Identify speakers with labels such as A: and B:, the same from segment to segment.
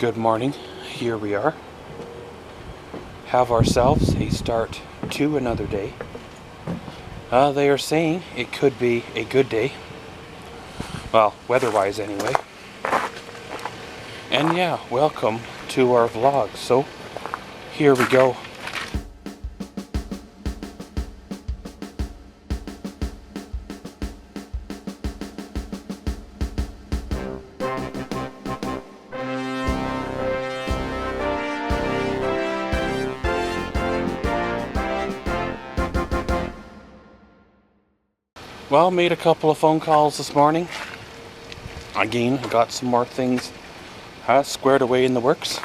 A: Good morning. Here we are. Have ourselves a start to another day. They are saying it could be a good day. Well, weather-wise anyway. And yeah, welcome to our vlog. So, here we go. Well, made a couple of phone calls this morning. Again, got some more things squared away in the works.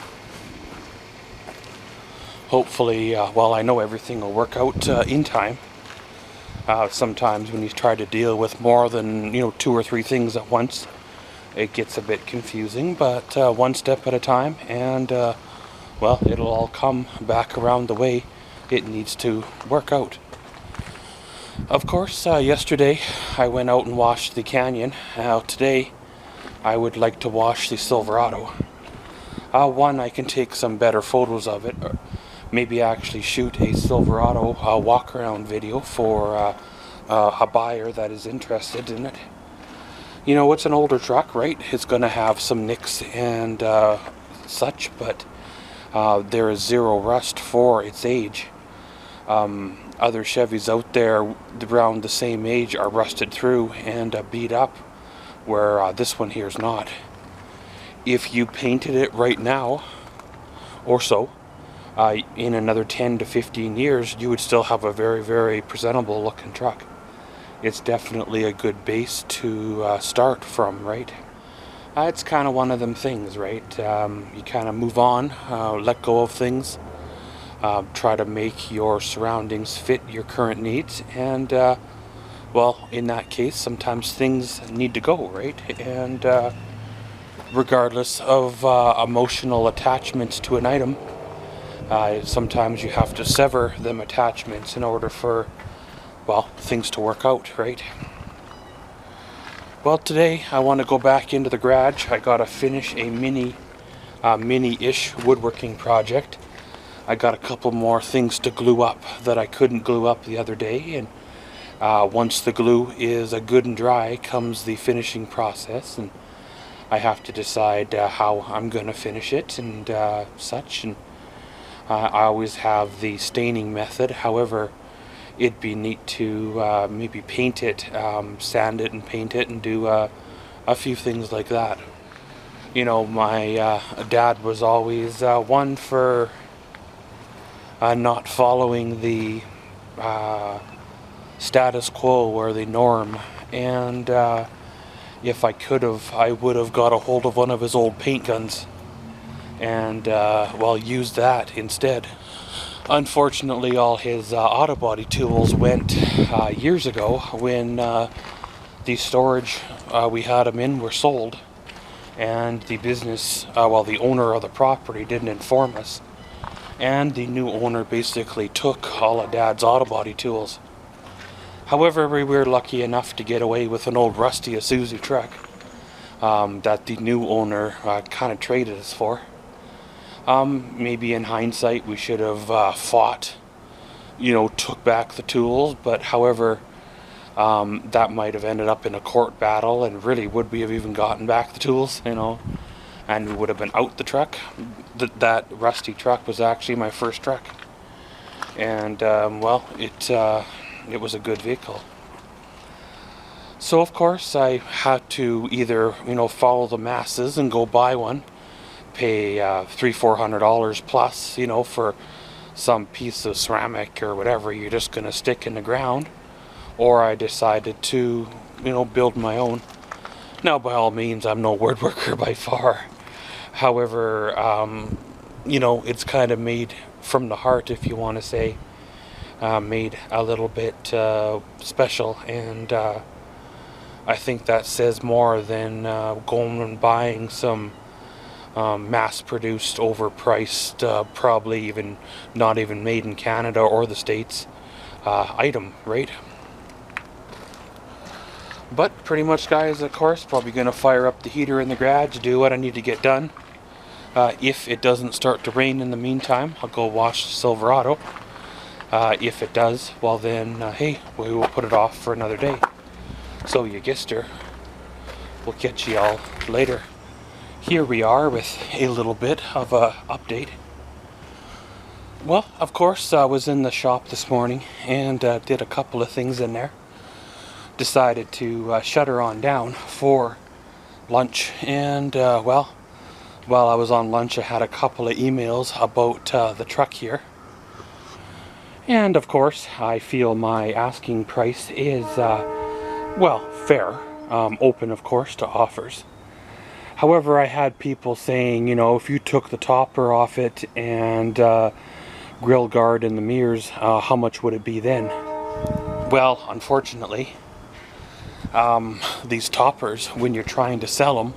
A: Hopefully, well, I know everything will work out in time. Sometimes when you try to deal with more than, 2 or 3 things at once, it gets a bit confusing, but one step at a time, and, well, it'll all come back around the way it needs to work out. Of course, yesterday I went out and washed the Canyon. Today I would like to wash the Silverado. One, I can take some better photos of it, or maybe actually shoot a Silverado walk-around video for a buyer that is interested in it. It's an older truck, right? It's going to have some nicks and such, but there is zero rust for its age. Other Chevys out there around the same age are rusted through and beat up, where this one here is not. If you painted it right now, or so, in another 10 to 15 years, you would still have a very, very presentable looking truck. It's definitely a good base to start from, right? It's kind of one of them things, right? You kind of move on, let go of things. Try to make your surroundings fit your current needs, and well, in that case, sometimes things need to go, right? And regardless of emotional attachments to an item, sometimes you have to sever them attachments in order for, well, things to work out, right? Well, today I want to go back into the garage. I gotta finish a mini-ish woodworking project. I got a couple more things to glue up that I couldn't glue up the other day, and once the glue is good and dry comes the finishing process, and I have to decide how I'm going to finish it and such. And I always have the staining method. However, it'd be neat to maybe paint it, sand it and paint it, and do a few things like that. My dad was always one for not following the status quo or the norm, and if I could have, I would have got a hold of one of his old paint guns and well, used that instead. Unfortunately, all his auto body tools went years ago when the storage we had them in were sold, and the business, well, the owner of the property didn't inform us. And the new owner basically took all of Dad's auto body tools. However, we were lucky enough to get away with an old rusty Isuzu truck that the new owner kind of traded us for. Maybe in hindsight we should have fought, took back the tools, but however, that might have ended up in a court battle, and really, would we have even gotten back the tools, and we would have been out the truck. That rusty truck was actually my first truck, and well, it was a good vehicle. So of course I had to either follow the masses and go buy one, pay $300-400 plus for some piece of ceramic or whatever you're just gonna stick in the ground, or I decided to build my own. Now, by all means, I'm no woodworker by far. However, it's kind of made from the heart, if you want to say, made a little bit special, and I think that says more than going and buying some mass-produced, overpriced, probably even not even made in Canada or the States item, right? But pretty much, guys, of course, probably going to fire up the heater in the garage, do what I need to get done. If it doesn't start to rain in the meantime, I'll go wash the Silverado. If it does, well then, hey, we will put it off for another day. So you guessed her. We'll catch you all later. Here we are with a little bit of a update. Well, of course, I was in the shop this morning and did a couple of things in there. Decided to shut her on down for lunch, and well, while I was on lunch I had a couple of emails about the truck here. And of course, I feel my asking price is, well, fair, open of course to offers. However, I had people saying, you know, if you took the topper off it and grill guard and the mirrors, how much would it be then? Well, unfortunately, these toppers, when you're trying to sell them,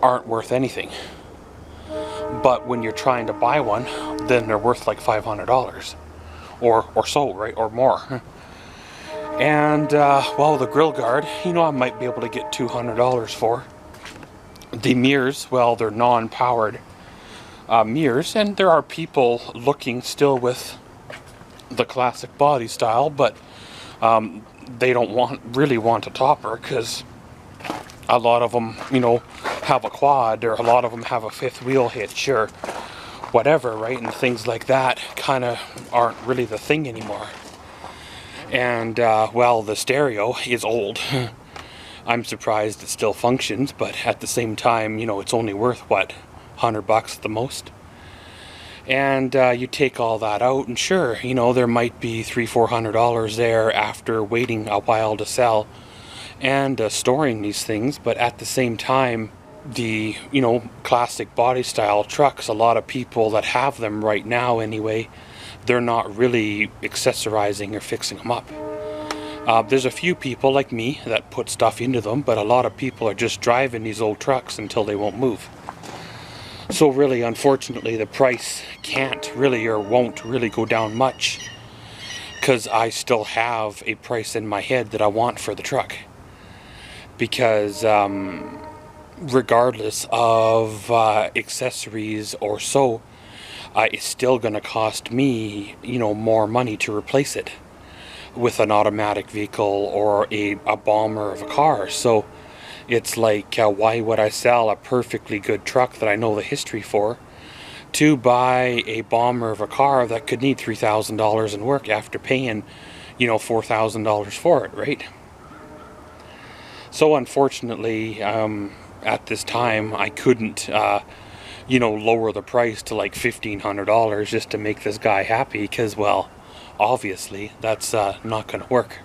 A: aren't worth anything. But when you're trying to buy one, then they're worth like $500 or so, right, or more. And well, the grill guard, you know, I might be able to get $200 for. The mirrors, well, they're non-powered mirrors, and there are people looking still with the classic body style, but they don't really want a topper, because a lot of them, you know, have a quad, or a lot of them have a fifth wheel hitch or whatever, right? And things like that kind of aren't really the thing anymore. And well, the stereo is old. I'm surprised it still functions, but at the same time, you know, it's only worth what, $100 at the most. And you take all that out, and sure, you know, there might be $300-400 there after waiting a while to sell and storing these things. But at the same time, the, you know, classic body style trucks, a lot of people that have them right now anyway, they're not really accessorizing or fixing them up. There's a few people like me that put stuff into them, but a lot of people are just driving these old trucks until they won't move. So really, unfortunately, the price can't really or won't really go down much, because I still have a price in my head that I want for the truck. Because regardless of accessories or so, it's still going to cost me, you know, more money to replace it with an automatic vehicle or a bomber of a car. So it's like, why would I sell a perfectly good truck that I know the history for to buy a bomber of a car that could need $3,000 in work after paying, you know, $4,000 for it, right? So unfortunately, at this time, I couldn't, you know, lower the price to like $1,500 just to make this guy happy, because, well, obviously, that's not going to work.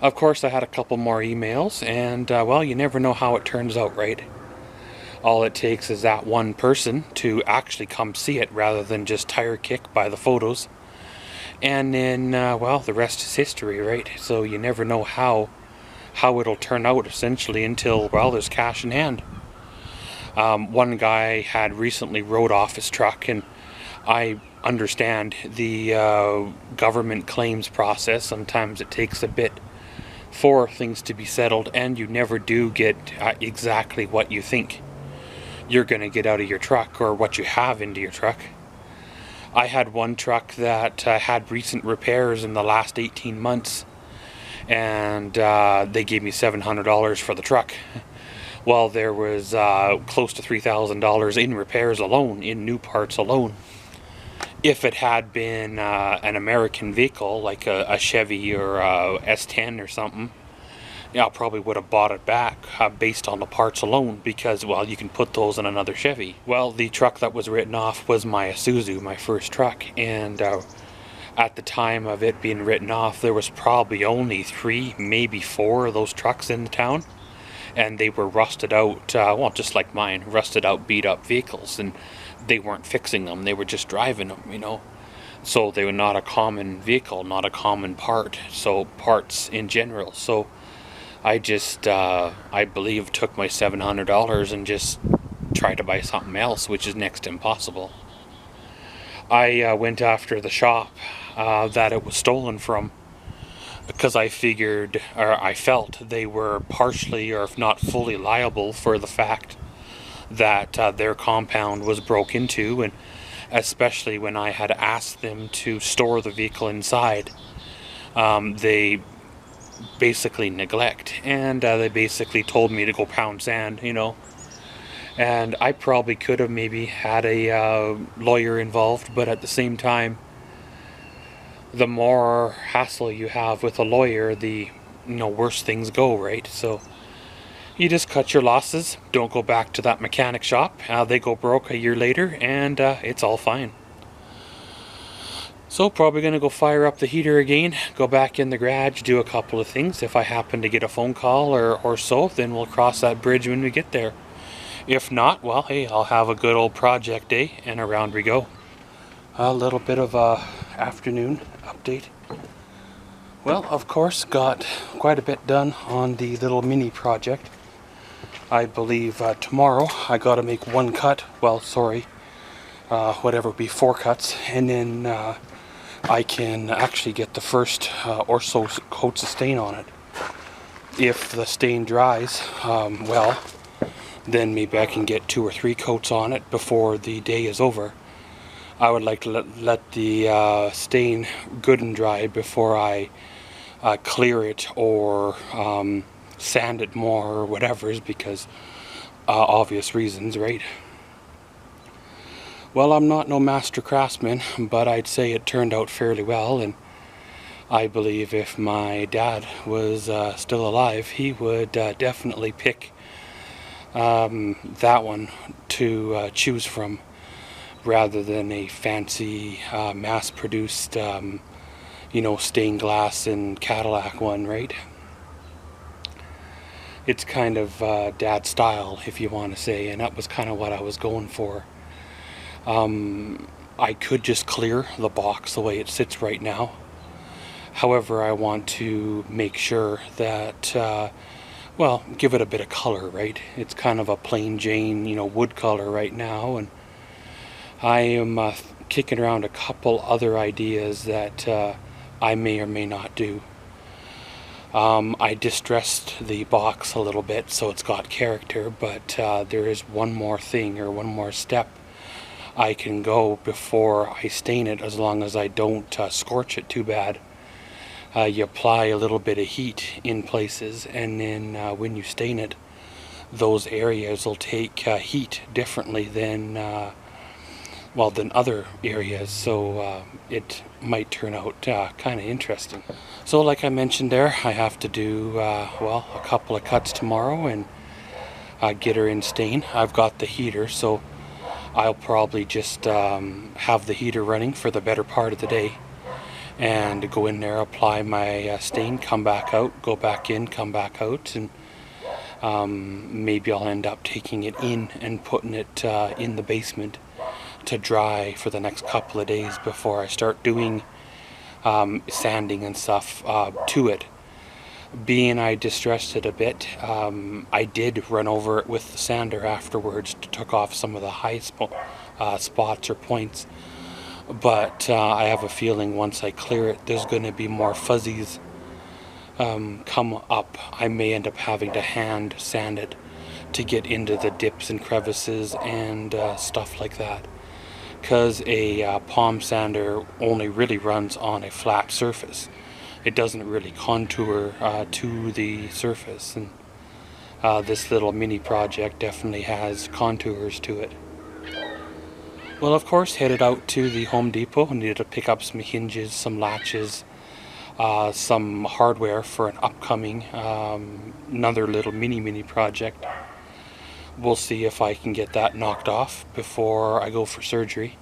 A: Of course, I had a couple more emails, and, well, you never know how it turns out, right? All it takes is that one person to actually come see it rather than just tire kick by the photos. And then, well, the rest is history, right? So you never know how it'll turn out, essentially, until, well, there's cash in hand. One guy had recently wrote off his truck, and I understand the government claims process. Sometimes it takes a bit for things to be settled, and you never do get exactly what you think you're going to get out of your truck or what you have into your truck. I had one truck that had recent repairs in the last 18 months, and they gave me $700 for the truck. Well, there was close to $3,000 in repairs alone, in new parts alone. If it had been an American vehicle, like a Chevy or a S10 or something, yeah, I probably would have bought it back based on the parts alone, because, well, you can put those in another Chevy. Well, the truck that was written off was my Isuzu, my first truck, and at the time of it being written off, there was probably only 3, maybe 4 of those trucks in the town, and they were rusted out, well, just like mine, rusted out, beat up vehicles, and they weren't fixing them, they were just driving them, you know. So they were not a common vehicle, not a common part, so parts in general. So I just, I believe, took my $700 and just tried to buy something else, which is next to impossible. I went after the shop that it was stolen from, because I figured, or I felt, they were partially, or if not fully, liable for the fact that their compound was broke into, and especially when I had asked them to store the vehicle inside, they basically neglect, and they basically told me to go pound sand, you know. And I probably could have maybe had a lawyer involved, but at the same time, the more hassle you have with a lawyer, the worse things go, right? So you just cut your losses, don't go back to that mechanic shop. They go broke a year later, and it's all fine. So probably going to go fire up the heater again, go back in the garage, do a couple of things. If I happen to get a phone call or so, then we'll cross that bridge when we get there. If not, well, hey, I'll have a good old project day, and around we go. A little bit of a afternoon update. Well, of course, got quite a bit done on the little mini project. I believe tomorrow I got to make one cut. Well, sorry, whatever be 4 cuts, and then I can actually get the first or so coats of stain on it. If the stain dries, well, then maybe I can get 2 or 3 coats on it before the day is over. I would like to let the stain good and dry before I clear it or sand it more or whatever, is because obvious reasons, right? Well, I'm not no master craftsman, but I'd say it turned out fairly well, and I believe if my dad was still alive, he would definitely pick that one to choose from, rather than a fancy mass-produced stained glass and Cadillac one, right? It's kind of dad style, if you want to say, and that was kind of what I was going for. I could just clear the box the way it sits right now. However, I want to make sure that well, give it a bit of color, right? It's kind of a plain Jane, wood color right now, and I am kicking around a couple other ideas that I may or may not do. I distressed the box a little bit so it's got character, but there is one more thing, or one more step I can go before I stain it, as long as I don't scorch it too bad. You apply a little bit of heat in places, and then when you stain it, those areas will take heat differently than than other areas, so it might turn out kind of interesting. So like I mentioned there, I have to do a couple of cuts tomorrow and get her in stain. I've got the heater, so I'll probably just have the heater running for the better part of the day, and go in there, apply my stain, come back out, go back in, come back out, and maybe I'll end up taking it in and putting it in the basement to dry for the next couple of days before I start doing sanding and stuff to it. Being I distressed it a bit, I did run over it with the sander afterwards to took off some of the high spots or points. But I have a feeling once I clear it, there's going to be more fuzzies come up. I may end up having to hand sand it to get into the dips and crevices and stuff like that, because a palm sander only really runs on a flat surface. It doesn't really contour to the surface, and this little mini project definitely has contours to it. Well, of course, headed out to the Home Depot. Needed to pick up some hinges, some latches, some hardware for an upcoming another little mini project. We'll see if I can get that knocked off before I go for surgery.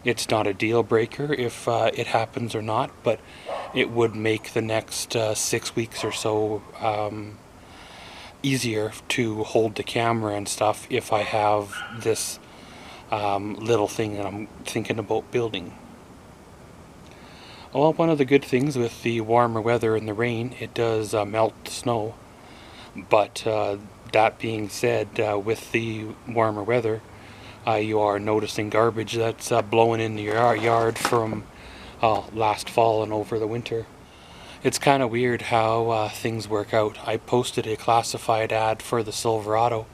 A: It's not a deal breaker if it happens or not, but it would make the next 6 weeks or so easier to hold the camera and stuff if I have this little thing that I'm thinking about building. Well, one of the good things with the warmer weather and the rain, it does melt the snow. But that being said, with the warmer weather, you are noticing garbage that's blowing in your yard from last fall and over the winter. It's kind of weird how things work out. I posted a classified ad for the Silverado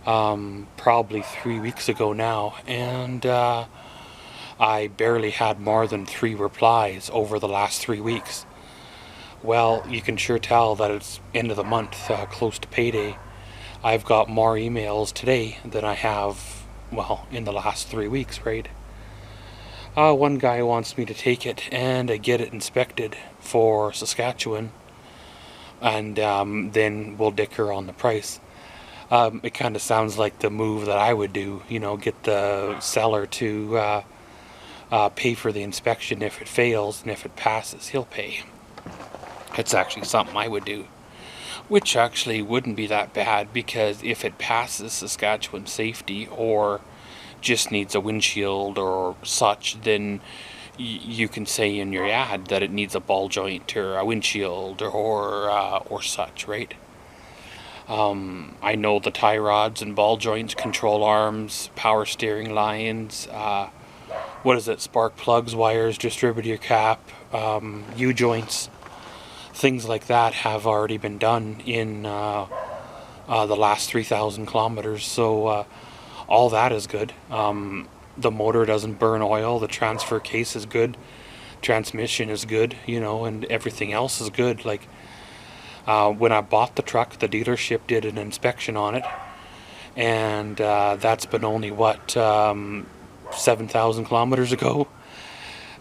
A: probably 3 weeks ago now, and I barely had more than 3 replies over the last 3 weeks. Well, you can sure tell that it's end of the month, close to payday. I've got more emails today than I have, well, in the last 3 weeks, right? One guy wants me to take it and get it inspected for Saskatchewan, and then we'll dicker on the price. It kind of sounds like the move that I would do, you know, get the seller to pay for the inspection if it fails, and if it passes, he'll pay. It's actually something I would do, which actually wouldn't be that bad, because if it passes Saskatchewan safety or just needs a windshield or such, then you can say in your ad that it needs a ball joint or a windshield or such, right? I know the tie rods and ball joints, control arms, power steering lines, spark plugs, wires, distributor cap, U-joints, things like that have already been done in the last 3,000 kilometers, so all that is good. The motor doesn't burn oil, the transfer case is good, transmission is good, you know, and everything else is good. Like, when I bought the truck, the dealership did an inspection on it, and that's been only, 7,000 kilometers ago,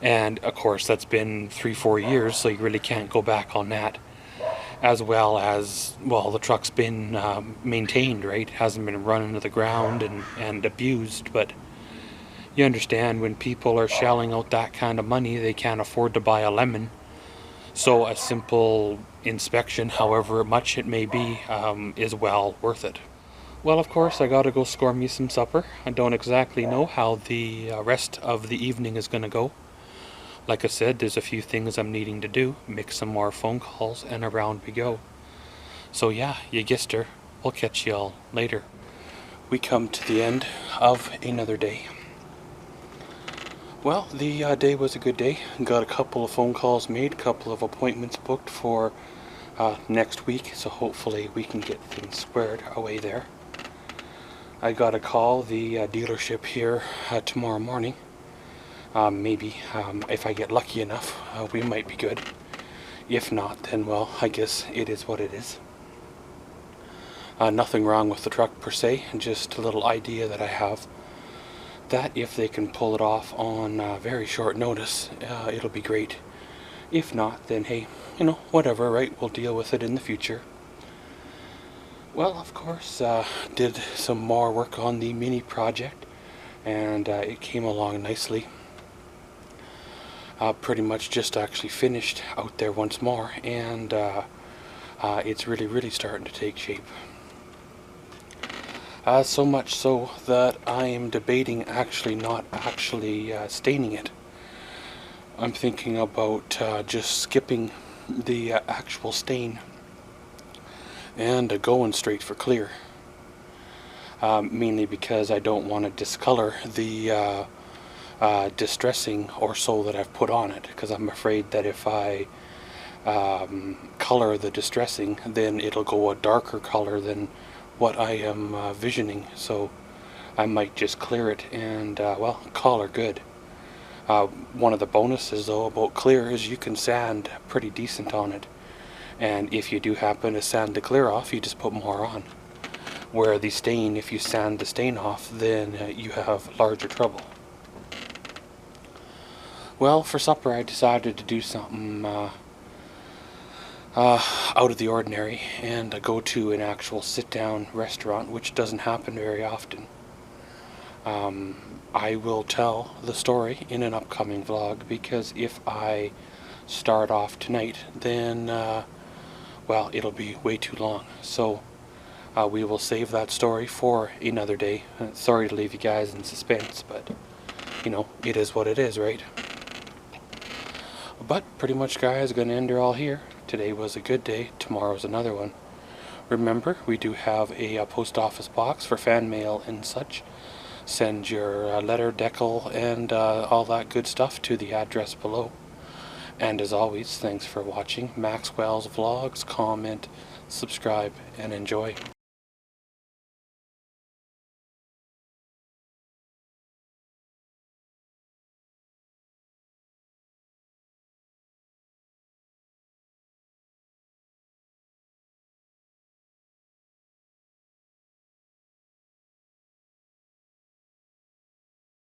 A: and of course that's been 3-4 years, so you really can't go back on that. As well as, well, the truck's been maintained, right? Hasn't been run into the ground and abused, but you understand, when people are shelling out that kind of money, they can't afford to buy a lemon. So a simple inspection, however much it may be, is well worth it. Well, of course, I gotta go score me some supper. I don't exactly know how the rest of the evening is gonna go. Like I said, there's a few things I'm needing to do, make some more phone calls, and around we go. So yeah, you guessed her. We'll catch y'all later. We come to the end of another day. Well, the day was a good day. Got a couple of phone calls made, a couple of appointments booked for next week, so hopefully we can get things squared away there. I got to call the dealership here tomorrow morning. Maybe, if I get lucky enough, we might be good. If not, then, well, I guess it is what it is. Nothing wrong with the truck per se, just a little idea that I have, that if they can pull it off on very short notice, it'll be great. If not, then hey, you know, whatever, right? We'll deal with it in the future. Well, of course, did some more work on the mini project, and it came along nicely. Pretty much just actually finished out there once more, and it's really starting to take shape. So much so that I am debating not actually staining it. I'm thinking about just skipping the actual stain and going straight for clear. Mainly because I don't want to discolor the distressing or so that I've put on it, because I'm afraid that if I color the distressing, then it'll go a darker color than what I am visioning. So I might just clear it and well, call her good. One of the bonuses though about clear is you can sand pretty decent on it, and if you do happen to sand the clear off, you just put more on. Where the stain, if you sand the stain off, then you have larger trouble. Well, for supper I decided to do something out of the ordinary, and go to an actual sit-down restaurant, which doesn't happen very often. I will tell the story in an upcoming vlog, because if I start off tonight, then well, it'll be way too long. So we will save that story for another day. Sorry to leave you guys in suspense, but you know, it is what it is, right? But pretty much, guys, gonna end her all here. Today was a good day, tomorrow's another one. Remember, we do have a post office box for fan mail and such. Send your letter, decal, and all that good stuff to the address below. And as always, thanks for watching Maxwell's Vlogs. Comment, subscribe, and enjoy.